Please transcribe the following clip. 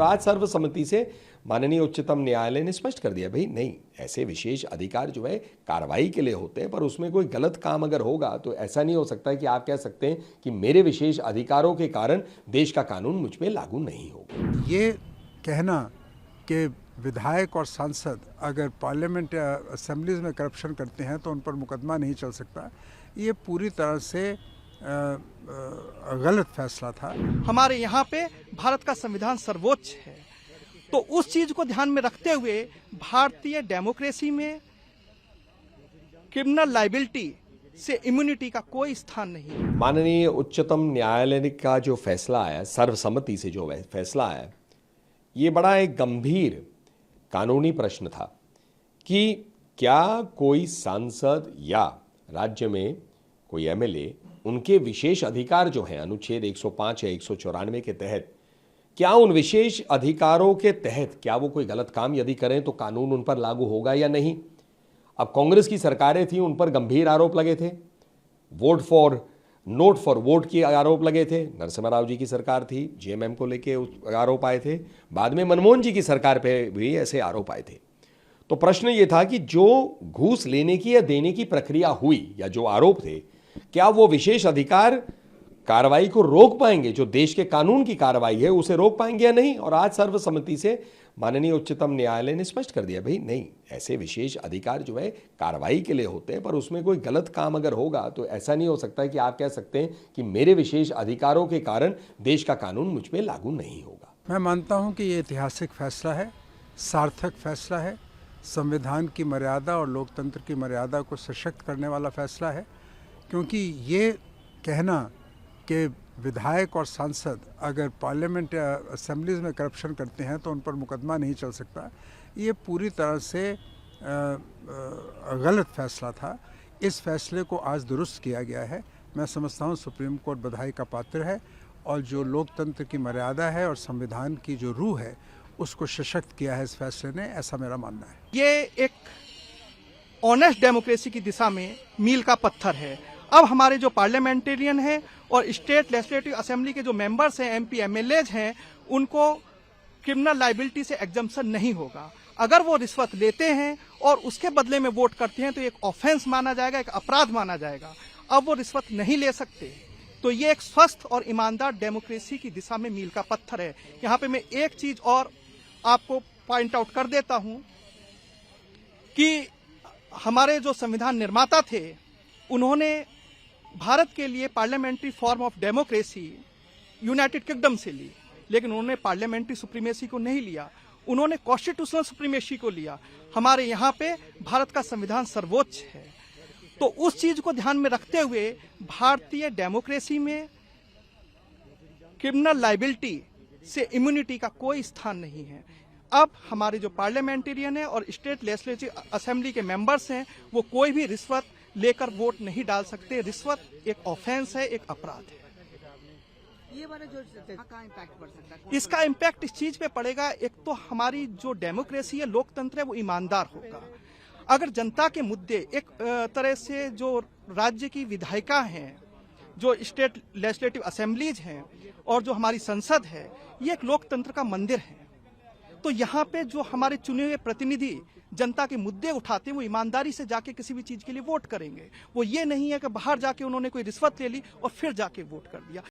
आज सर्वसम्मति से माननीय उच्चतम न्यायालय ने स्पष्ट कर दिया, भाई नहीं, ऐसे विशेष अधिकार जो है कार्रवाई के लिए होते हैं, पर उसमें कोई गलत काम अगर होगा तो ऐसा नहीं हो सकता कि आप कह सकते हैं कि मेरे विशेष अधिकारों के कारण देश का कानून मुझ पे लागू नहीं होगा। ये कहना कि विधायक और सांसद अगर पार्लियामेंट या असेंबलीज में करप्शन करते हैं तो उन पर मुकदमा नहीं चल सकता, ये पूरी तरह से गलत फैसला था। हमारे यहाँ पे भारत का संविधान सर्वोच्च है, तो उस चीज को ध्यान में रखते हुए भारतीय डेमोक्रेसी में क्रिमिनल लायबिलिटी से इम्यूनिटी का कोई स्थान नहीं। माननीय उच्चतम न्यायालय का जो फैसला आया, सर्वसम्मति से जो फैसला आया, ये बड़ा एक गंभीर कानूनी प्रश्न था कि क्या कोई सांसद या राज्य में कोई एमएलए, उनके विशेष अधिकार जो हैं अनुच्छेद 105 या 194 के तहत, क्या उन विशेष अधिकारों के तहत क्या वो कोई गलत काम यदि करें तो कानून उन पर लागू होगा या नहीं। अब कांग्रेस की सरकारें थी, उन पर गंभीर आरोप लगे थे, नोट फॉर वोट के आरोप लगे थे। नरसिम्हा राव जी की सरकार थी, जेएमएम को लेके आरोप आए थे। बाद में मनमोहन जी की सरकार पे भी ऐसे आरोप आए थे। तो प्रश्न ये था कि जो घूस लेने की या देने की प्रक्रिया हुई या जो आरोप थे, क्या वो विशेष अधिकार कार्रवाई को रोक पाएंगे, जो देश के कानून की कार्रवाई है उसे रोक पाएंगे या नहीं। और आज सर्वसम्मति से माननीय उच्चतम न्यायालय ने स्पष्ट कर दिया, भाई नहीं, ऐसे विशेष अधिकार जो है कार्रवाई के लिए होते हैं, पर उसमें कोई गलत काम अगर होगा तो ऐसा नहीं हो सकता कि आप कह सकते हैं कि मेरे विशेष अधिकारों के कारण देश का कानून मुझ पे लागू नहीं होगा। मैं मानता हूं कि ये ऐतिहासिक फैसला है, सार्थक फैसला है, संविधान की मर्यादा और लोकतंत्र की मर्यादा को सशक्त करने वाला फैसला है। क्योंकि ये कहना कि विधायक और सांसद अगर पार्लियामेंट या असेंबलीज में करप्शन करते हैं तो उन पर मुकदमा नहीं चल सकता, ये पूरी तरह से गलत फैसला था। इस फैसले को आज दुरुस्त किया गया है। मैं समझता हूँ सुप्रीम कोर्ट बधाई का पात्र है और जो लोकतंत्र की मर्यादा है और संविधान की जो रूह है उसको सशक्त किया है इस फैसले ने, ऐसा मेरा मानना है। ये एक ऑनेस्ट डेमोक्रेसी की दिशा में मील का पत्थर है। अब हमारे जो पार्लियामेंटेरियन हैं और स्टेट लेजिस्लेटिव असेंबली के जो मेंबर्स हैं, एमपी एमएलएज हैं, उनको क्रिमिनल लायबिलिटी से एग्जम्पशन नहीं होगा। अगर वो रिश्वत लेते हैं और उसके बदले में वोट करते हैं तो एक ऑफेंस माना जाएगा, एक अपराध माना जाएगा। अब वो रिश्वत नहीं ले सकते, तो ये एक स्वस्थ और ईमानदार डेमोक्रेसी की दिशा में मील का पत्थर है। यहाँ पे मैं एक चीज और आपको पॉइंट आउट कर देता हूं कि हमारे जो संविधान निर्माता थे, उन्होंने भारत के लिए parliamentary form of democracy United kingdom से ली, लेकिन उन्होंने पार्लियामेंट्री सुप्रीमेसी को नहीं लिया, उन्होंने कॉन्स्टिट्यूशनल सुप्रीमेसी को लिया। हमारे यहाँ पे भारत का संविधान सर्वोच्च है, तो उस चीज को ध्यान में रखते हुए भारतीय डेमोक्रेसी में क्रिमिनल लायबिलिटी से इम्यूनिटी का कोई स्थान नहीं है। अब हमारे जो पार्लियामेंटेरियन है और स्टेट लेजिस्लेटिव असेंबली के मेंबर्स हैं, वो कोई भी रिश्वत लेकर वोट नहीं डाल सकते। रिश्वत एक ऑफेंस है, एक अपराध है। ये वाला जो कहाँ इम्पैक्ट पड़ सकता है? इसका इम्पैक्ट इस चीज पे पड़ेगा, एक तो हमारी जो डेमोक्रेसी है, लोकतंत्र है, वो ईमानदार होगा। अगर जनता के मुद्दे एक तरह से जो राज्य की विधायिका हैं, जो स्टेट लेजिस्लेटिव असेंबलीज हैं और जो हमारी संसद है, ये एक लोकतंत्र का मंदिर है। तो यहाँ पे जो हमारे चुने हुए प्रतिनिधि जनता के मुद्दे उठाते हैं, वो ईमानदारी से जाके किसी भी चीज के लिए वोट करेंगे। वो ये नहीं है कि बाहर जाके उन्होंने कोई रिश्वत ले ली और फिर जाके वोट कर दिया।